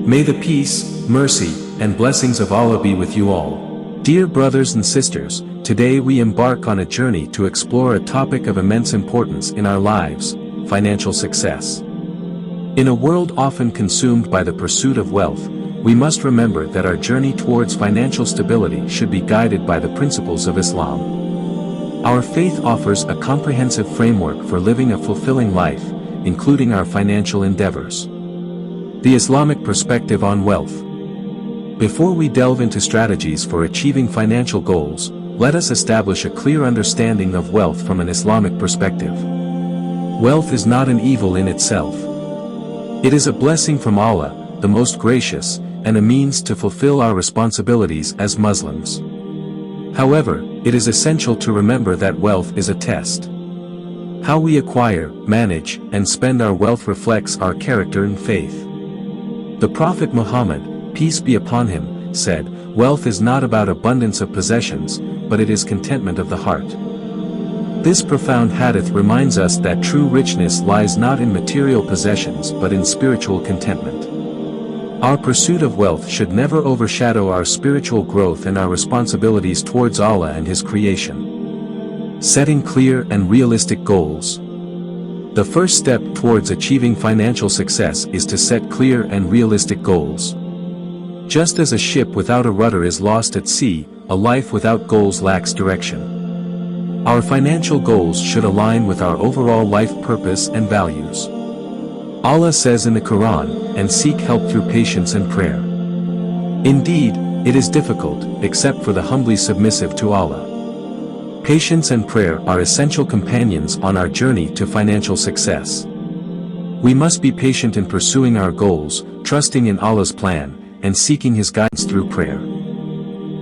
May the peace, mercy, and blessings of Allah be with you all. Dear brothers and sisters, today we embark on a journey to explore a topic of immense importance in our lives: financial success. In a world often consumed by the pursuit of wealth, we must remember that our journey towards financial stability should be guided by the principles of Islam. Our faith offers a comprehensive framework for living a fulfilling life, including our financial endeavors. The Islamic perspective on wealth. Before we delve into strategies for achieving financial goals, let us establish a clear understanding of wealth from an Islamic perspective. Wealth is not an evil in itself. It is a blessing from Allah, the Most Gracious, and a means to fulfill our responsibilities as Muslims. However, it is essential to remember that wealth is a test. How we acquire, manage, and spend our wealth reflects our character and faith. The Prophet Muhammad, peace be upon him, said, "Wealth is not about abundance of possessions, but it is contentment of the heart." This profound hadith reminds us that true richness lies not in material possessions but in spiritual contentment. Our pursuit of wealth should never overshadow our spiritual growth and our responsibilities towards Allah and His creation. Setting clear and realistic goals. The first step towards achieving financial success is to set clear and realistic goals. Just as a ship without a rudder is lost at sea, a life without goals lacks direction. Our financial goals should align with our overall life purpose and values. Allah says in the Quran, "And seek help through patience and prayer." Indeed, it is difficult, except for the humbly submissive to Allah. Patience and prayer are essential companions on our journey to financial success. We must be patient in pursuing our goals, trusting in Allah's plan, and seeking His guidance through prayer.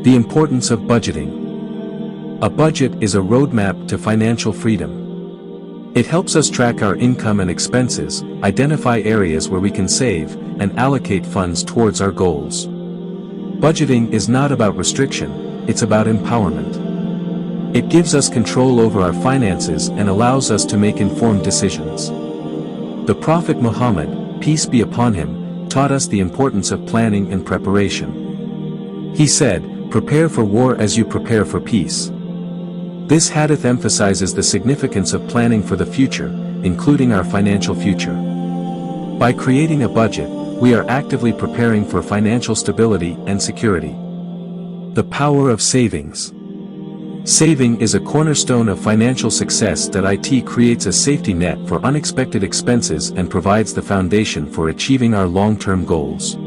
The importance of budgeting. A budget is a roadmap to financial freedom. It helps us track our income and expenses, identify areas where we can save, and allocate funds towards our goals. Budgeting is not about restriction, it's about empowerment. It gives us control over our finances and allows us to make informed decisions. The Prophet Muhammad, peace be upon him, taught us the importance of planning and preparation. He said, "Prepare for war as you prepare for peace." This hadith emphasizes the significance of planning for the future, including our financial future. By creating a budget, we are actively preparing for financial stability and security. The power of savings. Saving is a cornerstone of financial success that it creates a safety net for unexpected expenses and provides the foundation for achieving our long-term goals.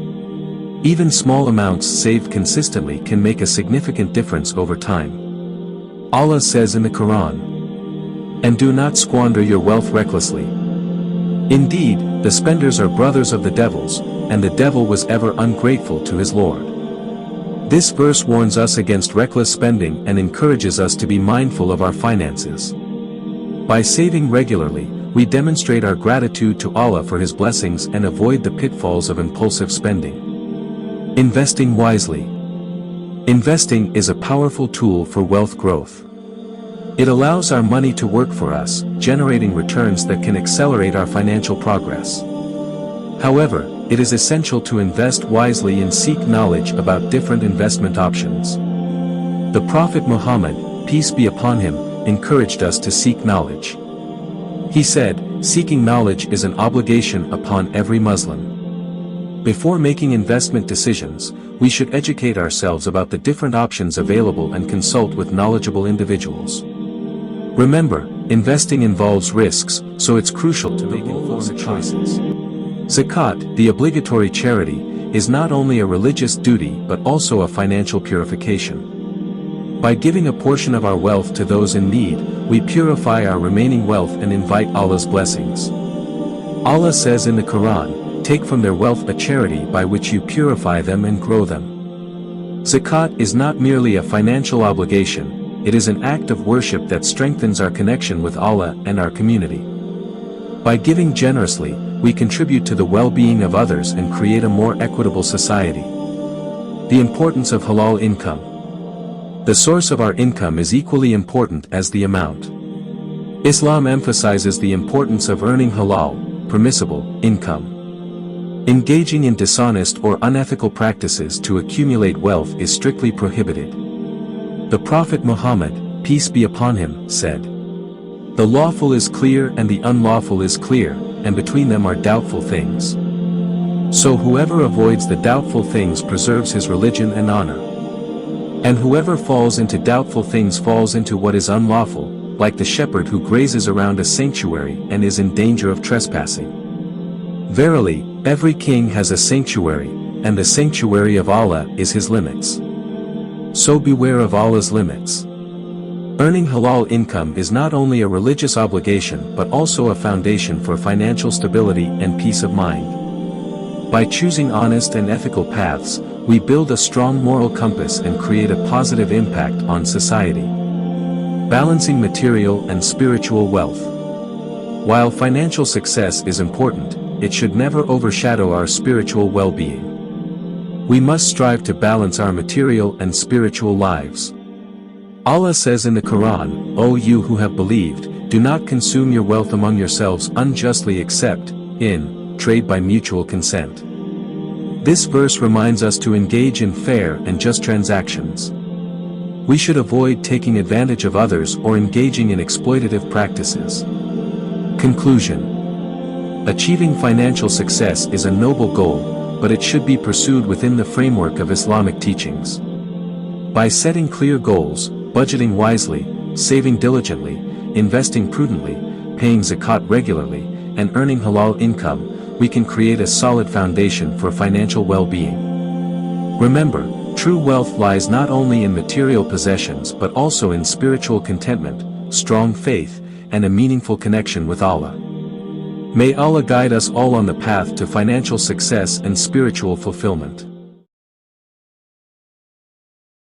Even small amounts saved consistently can make a significant difference over time. Allah says in the Quran, "And do not squander your wealth recklessly. Indeed, the spenders are brothers of the devils, and the devil was ever ungrateful to his Lord." This verse warns us against reckless spending and encourages us to be mindful of our finances. By saving regularly, we demonstrate our gratitude to Allah for His blessings and avoid the pitfalls of impulsive spending. Investing wisely. Investing is a powerful tool for wealth growth. It allows our money to work for us, generating returns that can accelerate our financial progress. However, it is essential to invest wisely and seek knowledge about different investment options. The Prophet Muhammad, peace be upon him, encouraged us to seek knowledge. He said, "Seeking knowledge is an obligation upon every Muslim." Before making investment decisions, we should educate ourselves about the different options available and consult with knowledgeable individuals. Remember, investing involves risks, so it's crucial to make informed choices. Zakat, the obligatory charity, is not only a religious duty but also a financial purification. By giving a portion of our wealth to those in need, we purify our remaining wealth and invite Allah's blessings. Allah says in the Quran, "Take from their wealth a charity by which you purify them and grow them." Zakat is not merely a financial obligation, it is an act of worship that strengthens our connection with Allah and our community. By giving generously, we contribute to the well-being of others and create a more equitable society. The importance of halal income. The source of our income is equally important as the amount. Islam emphasizes the importance of earning halal, permissible, income. Engaging in dishonest or unethical practices to accumulate wealth is strictly prohibited. The Prophet Muhammad, peace be upon him, said, "The lawful is clear and the unlawful is clear, and between them are doubtful things. So whoever avoids the doubtful things preserves his religion and honor. And whoever falls into doubtful things falls into what is unlawful, like the shepherd who grazes around a sanctuary and is in danger of trespassing. Verily, every king has a sanctuary, and the sanctuary of Allah is his limits. So beware of Allah's limits." Earning halal income is not only a religious obligation but also a foundation for financial stability and peace of mind. By choosing honest and ethical paths, we build a strong moral compass and create a positive impact on society. Balancing material and spiritual wealth. While financial success is important, it should never overshadow our spiritual well-being. We must strive to balance our material and spiritual lives. Allah says in the Quran, "O you who have believed, do not consume your wealth among yourselves unjustly except in trade by mutual consent." This verse reminds us to engage in fair and just transactions. We should avoid taking advantage of others or engaging in exploitative practices. Conclusion. Achieving financial success is a noble goal, but it should be pursued within the framework of Islamic teachings. By setting clear goals, budgeting wisely, saving diligently, investing prudently, paying zakat regularly, and earning halal income, we can create a solid foundation for financial well-being. Remember, true wealth lies not only in material possessions but also in spiritual contentment, strong faith, and a meaningful connection with Allah. May Allah guide us all on the path to financial success and spiritual fulfillment.